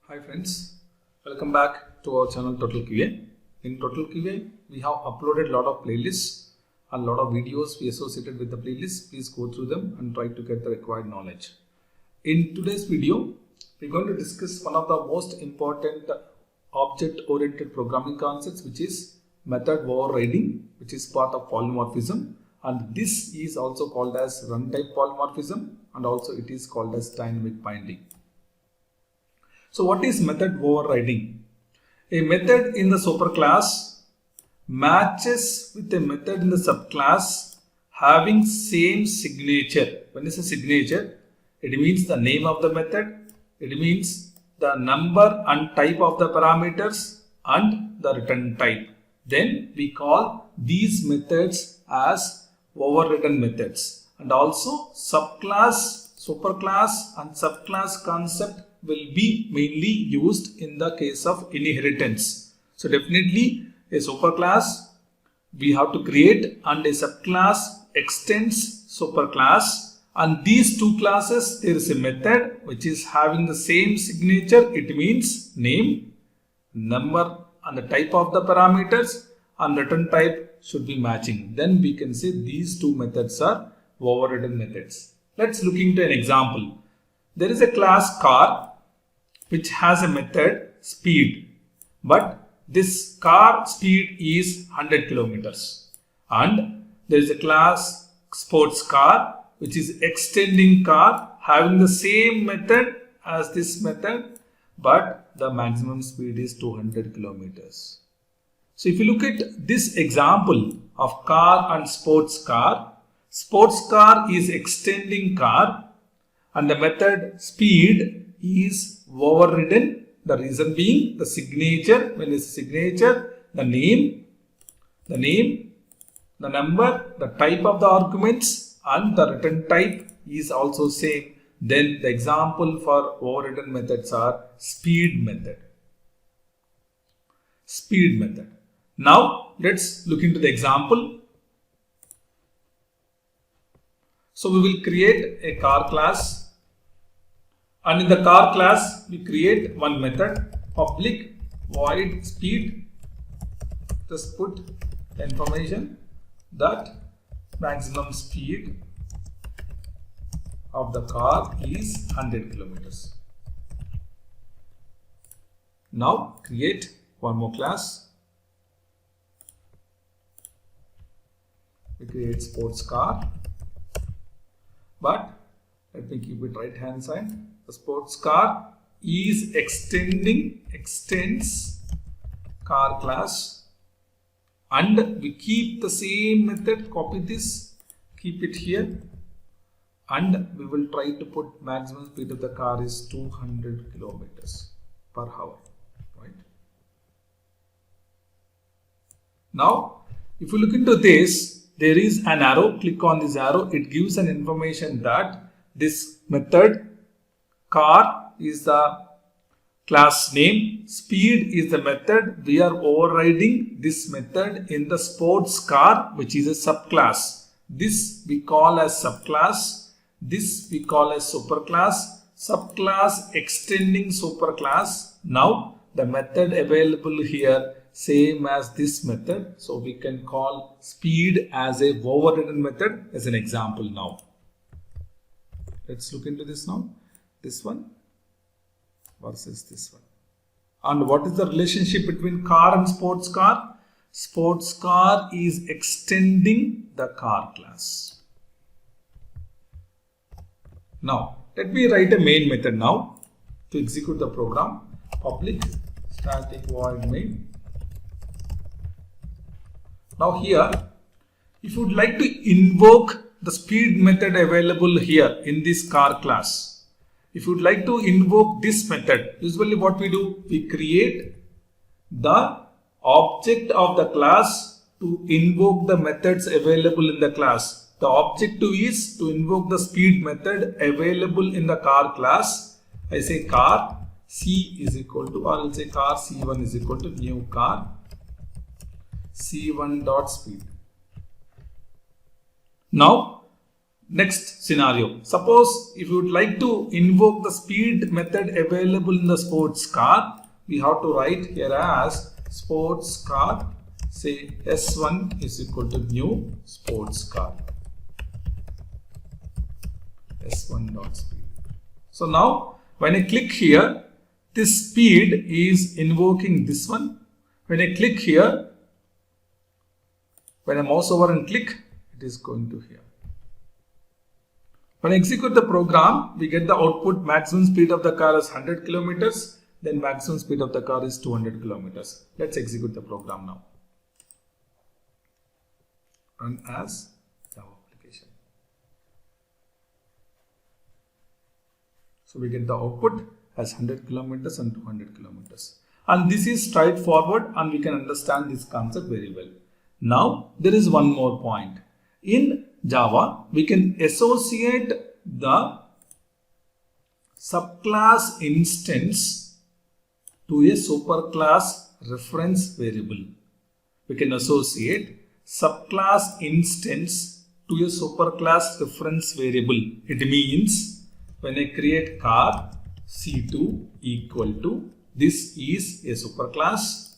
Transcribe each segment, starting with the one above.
Hi friends, welcome back to our channel Total QA. In Total QA, we have uploaded a lot of playlists and a lot of videos we associated with the playlist. Please go through them and try to get the required knowledge. In today's video, we're going to discuss one of the most important object-oriented programming concepts, which is method overriding, which is part of polymorphism, and this is also called as runtime polymorphism, and also it is called as dynamic binding. So what is method overriding? A method in the superclass matches with a method in the subclass having same signature. When it's a signature, it means the name of the method, it means the number and type of the parameters and the return type. Then we call these methods as overridden methods. And also subclass, superclass and subclass concept will be mainly used in the case of inheritance. So definitely a superclass we have to create and a subclass extends superclass, and these two classes there is a method which is having the same signature. It means name, number and the type of the parameters and return type should be matching. Then we can say these two methods are overridden methods. Let's look into an example. There is a class car which has a method speed, but this car speed is 100 kilometers, and there is a class sports car which is extending car having the same method as this method, but the maximum speed is 200 kilometers. So if you look at this example of car and sports car is extending car and the method speed is overridden. The reason being the signature. When it's a signature, the name, the number, the type of the arguments and the return type is also same. Then the example for overridden methods are speed method. Speed method. Now let's look into the example. So we will create a car class. And in the car class, we create one method, public void speed. Just put information that maximum speed of the car is 100 kilometers. Now create one more class. We create sports car, but let me keep it right hand side. The sports car is extends car class, and we keep the same method, copy this, keep it here, and we will try to put maximum speed of the car is 200 kilometers per hour, right? Now if you look into this, there is an arrow, click on this arrow, it gives an information that this method car is the class name, speed is the method. We are overriding this method in the sports car, which is a subclass. This we call as subclass. This we call as superclass. Subclass extending superclass. Now the method available here same as this method. So we can call speed as a overridden method as an example now. Let's look into this now. This one versus this one. And what is the relationship between car and sports car? Sports car is extending the car class. Now let me write a main method now to execute the program. Public static void main. Now here, if you would like to invoke the speed method available here in this car class, if you would like to invoke this method, usually what we do, we create the object of the class to invoke the methods available in the class. The objective is to invoke the speed method available in the car class. I say car C is equal to, or I'll say car C1 is equal to new car C1 dot speed. Now Next scenario. Suppose if you would like to invoke the speed method available in the sports car, we have to write here as sports car, say S1 is equal to new sports car. S1 dot speed. So now when I click here, this speed is invoking this one. When I click here, when I mouse over and click, it is going to here. When I execute the program, we get the output maximum speed of the car is 100 kilometers, then maximum speed of the car is 200 kilometers. Let's execute the program now. Run as Java application. So we get the output as 100 kilometers and 200 kilometers. And this is straightforward and we can understand this concept very well. Now there is one more point. In Java, we can associate the subclass instance to a superclass reference variable. We can associate subclass instance to a superclass reference variable. It means when I create car C2 equal to, this is a superclass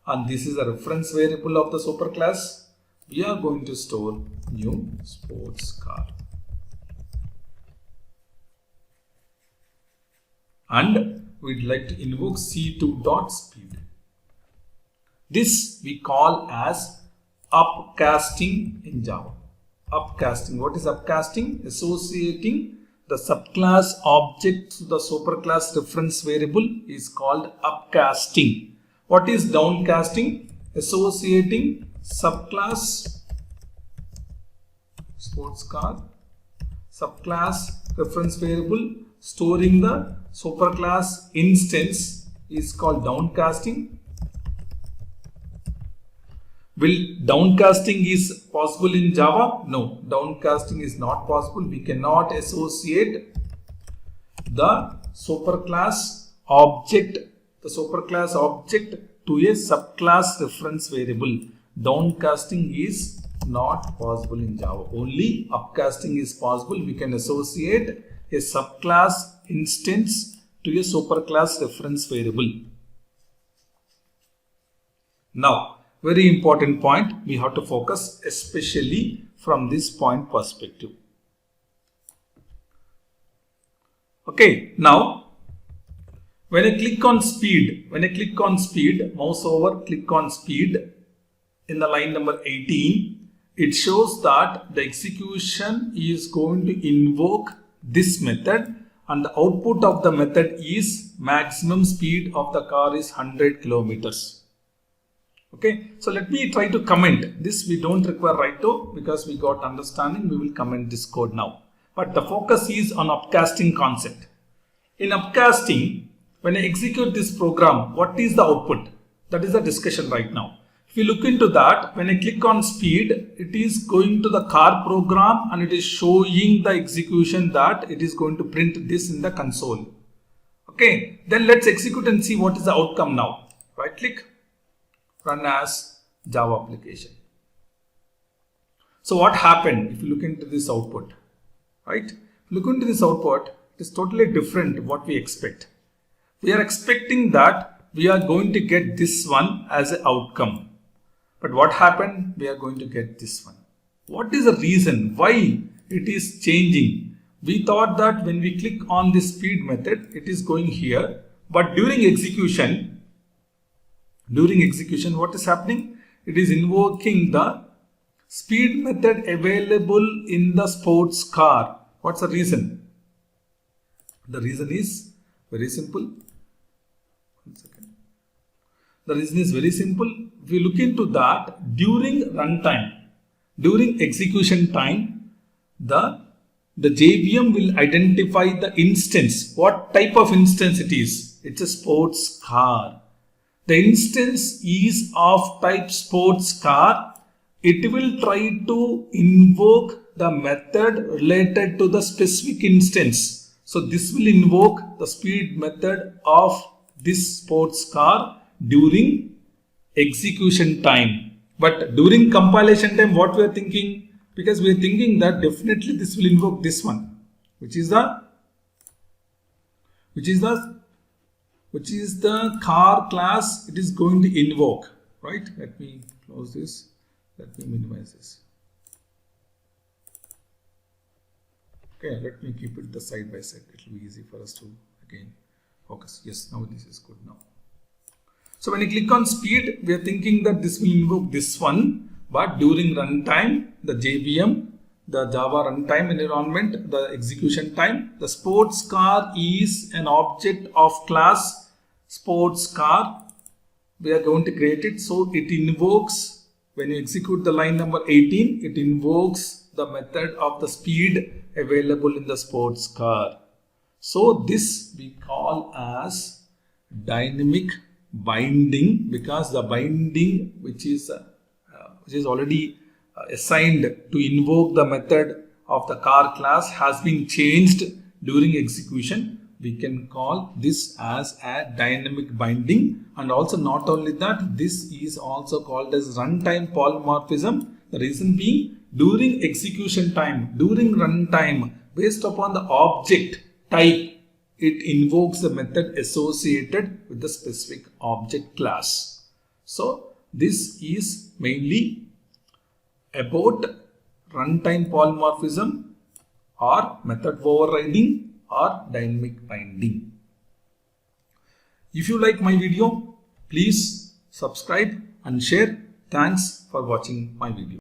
and this is a reference variable of the superclass. We are going to store new sports car. And we'd like to invoke C2.speed. This we call as upcasting in Java. Upcasting. What is upcasting? Associating the subclass object to the superclass reference variable is called upcasting. What is downcasting? Associating subclass sports car subclass reference variable storing the superclass instance is called downcasting. Will downcasting is possible in Java? No, downcasting is not possible. We cannot associate the superclass object to a subclass reference variable. Downcasting is not possible in Java. Only upcasting is possible. We can associate a subclass instance to a superclass reference variable. Now, very important point, we have to focus especially from this point perspective. Okay, now when I click on speed, mouse over, click on speed in the line number 18, it shows that the execution is going to invoke this method and the output of the method is maximum speed of the car is 100 kilometers. Okay, so let me try to comment this. We don't require right to because we got understanding. We will comment this code now. But the focus is on upcasting concept. In upcasting, when I execute this program, what is the output? That is the discussion right now. If you look into that, when I click on speed, it is going to the car program and it is showing the execution that it is going to print this in the console. Okay, then let's execute and see what is the outcome now. Right click. Run as Java application. So what happened if you look into this output, right? Look into this output, it is totally different what we expect. We are expecting that we are going to get this one as an outcome. But what happened? We are going to get this one. What is the reason why it is changing? We thought that when we click on this speed method, it is going here. But during execution, what is happening? It is invoking the speed method available in the sports car. What's the reason? The reason is very simple. 1 second. The reason is very simple. If you look into that, during runtime, during execution time, the JVM will identify the instance. What type of instance it is? It's a sports car. The instance is of type sports car. It will try to invoke the method related to the specific instance. So this will invoke the speed method of this sports car during execution time. But during compilation time, what we are thinking? because we are thinking that definitely this will invoke this one, which is the car class it is going to invoke, right? Let me close this, let me minimize this. Okay, let me keep it the side by side. It will be easy for us to again focus. Yes, now this is good now. So when you click on speed, we are thinking that this will invoke this one, but during runtime, the JVM, the Java runtime environment, the execution time, the sports car is an object of class sports car. We are going to create it. So it invokes, when you execute the line number 18, it invokes the method of the speed available in the sports car. So this we call as dynamic binding, because the binding which is already assigned to invoke the method of the car class has been changed during execution. We can call this as a dynamic binding, and also not only that, this is also called as runtime polymorphism. The reason being, during execution time, during runtime, based upon the object type, it invokes the method associated with the specific object class. So this is mainly about runtime polymorphism or method overriding or dynamic binding. If you like my video, please subscribe and share. Thanks for watching my video.